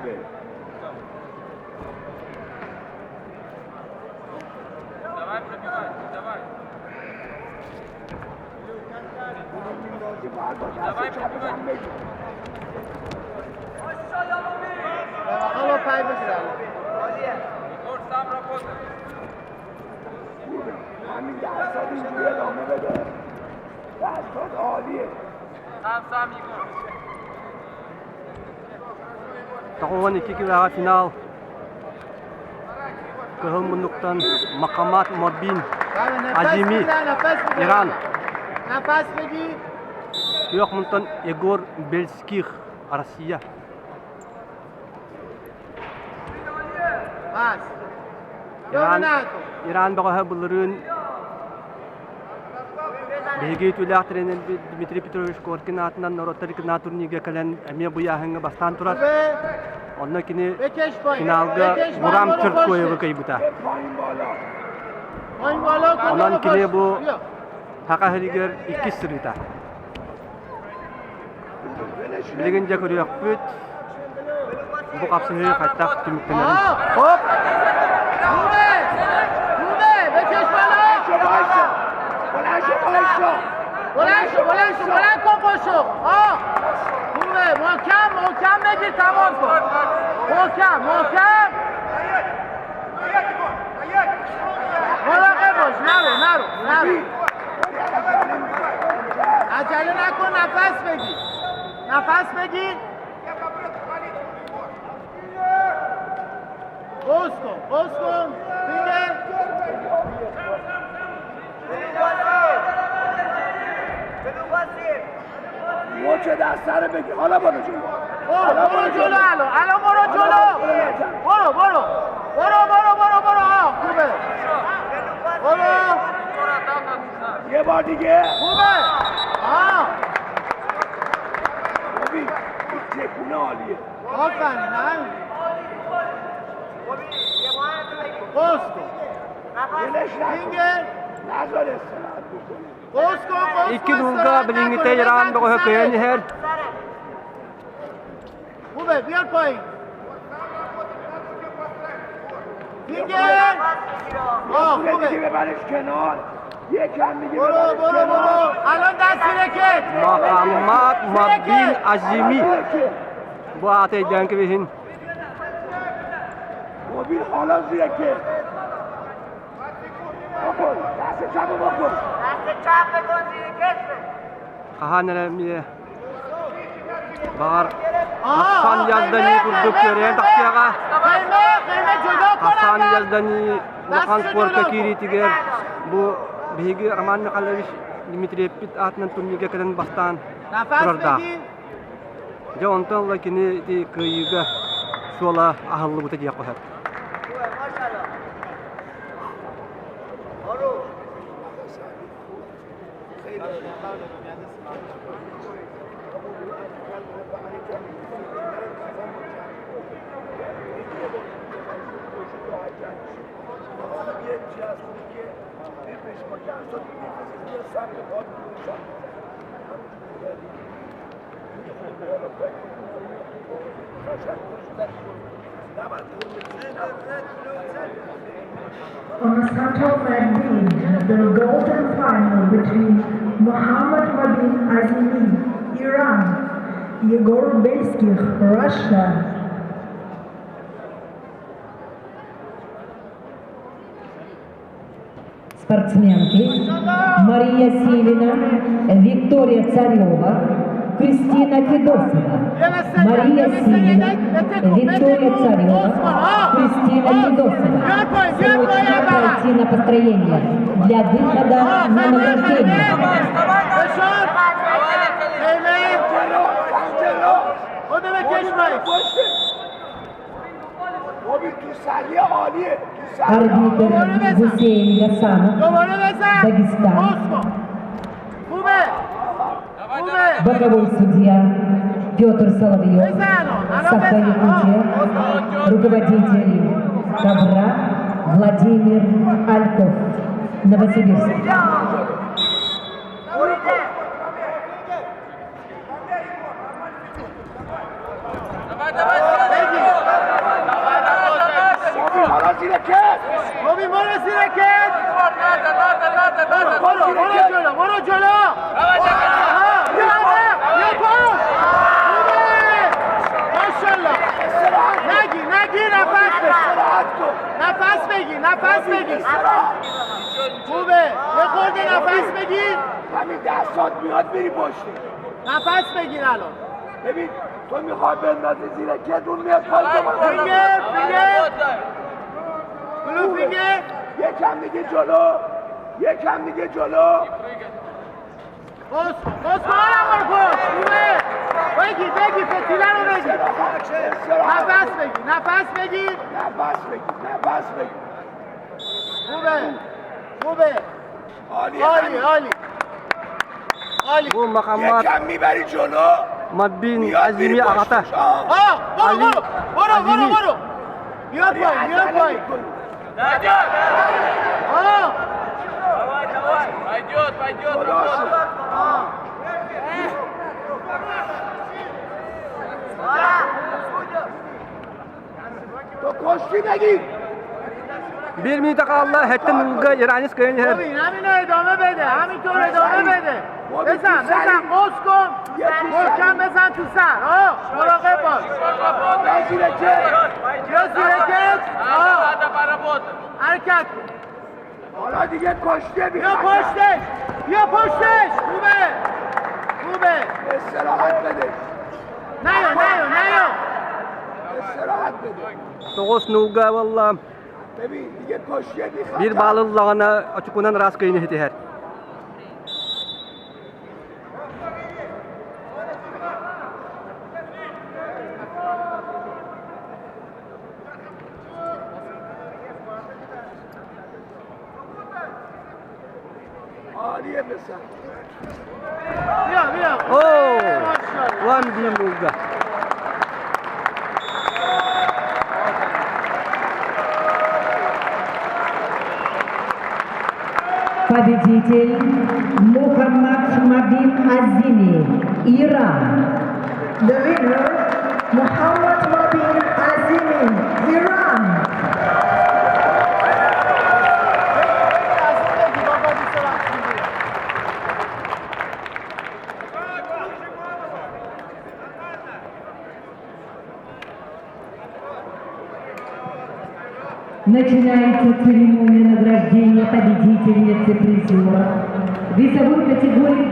خوبه. آقا پای بگیرم همین درصد اینجوری ادامه بده. درصد عالیه. Takuan iki kira final. Kehemunuktan Makamat Morbin Azimi Iran. نفس بگیر Yok muntan Egor Belskih Rusya. بس İran bağı bulurun. Bege tülak trenen Dmitri Petrovich Korkin atından Rotarik Naturniga kalan emiye bu yahanga bastan turar. Onunla kini بکش پایین finalga Buram Çırtkoyev'i kaybuta. پایین بالا کن Ondan kini bu Haka Heriger 2 sırıta. Bilegince kuruyor büt. Bu kapsayı kaçtak tümükten. Hop! خوبه خوبه بکش بالا بلند شو بلند کن پاشو خوبه محکم بگیر تمام کن محکم مراقب باش نرو عجله نکن نفس بگیر باز کن دیگه مچ دست سر بگی حالا برو جلو برو جلو الان برو جلو برو خوبه برو یه بار دیگه خوبه ببین تکونه عالیه آفرین نه باز کن دلش فینگر نذار استراحت بکنه باز کن İki dulga bilingite İran bağı kıyani her. خوبه بیار پایین فینگر خوبه دیگه ببرش کنار یکم دیگه برو الان دست رکت Muhammad Morbin Azimi. Bu atay denki bihin. موبیل حالا زیره که بکن دست چپ بکن Kahanelemiye. Bağır. Hasan Yazdani kurduk göreyen taktiyaga. قیمه جدا Hasan کنم Yazdani Bakan Korka Kiri tiger. Bu Bihigi Arman Mikhailovich Dmitri Pit atnan turniga kadan bastan. نفس Turarda. بگیر Ja ondan la kini di kıyıga şola ahıllı bu tediye koyar. On the Santo Madin, the golden final between Mohammad Morbin Azimi, Iran, Yegor Belskih, Russia. Спортсменки Мария Силина, Виктория Царева, Кристина Федосова. Мария Силина, Виктория Царева, Кристина Федосова. Срочно пройти на построение для выхода на награждение. خود بکش پایین موبیل تو سریع عالیه Арбитр Гусейн Гасанов, دوباره بزن Дагестан. باز کن خوبه Боковой судья Петр Соловьев, Сахта-Якутия, руководитель ковра Владимир Альков, Новосибирск. بگیر زیرکت خوبی برو زیرکت برو جلو آها یا پاس خوبه ماشالله نگیر نفس بگیر خوبه یه خورده نفس بگیر همین دستات میاد میری پشتی نفس بگیر الان ببین تو میخوای بندازی زیرکت اون میاد پاس فینگر بلو فینگر یکم دیگه جلو باز کنم باز خوبه بگی فتیله رو بگی نفس بگیر خوبه عالی Bu Muhammad یکم میبری جلو Mabin Azimi Agata. برو میاد پایین تو کشتی بگیر Bir minute kaldı. Hatta Nulga İranis kayın her. ببین همینو ادامه بده همینطور ادامه بده بزن قوس کن محکم بزن تو سر مراقب باش یا زیرکت حرکت کن حالا دیگه کشته بیا پشتش خوبه استراحت بده نیا استراحت بده Toğuz Nulga valla ببین دیگه کشته میخواد bir balığına açıkunan rast kayın hiti her. عالیه مثلا بیا Oh! Maşallah. One bir Nulga. Победитель Мухаммад Мабин Азими, Иран. The winner, Muhammad Mabin Azimi, Iran. Начинается церемония награждения победительницы призера весовой категории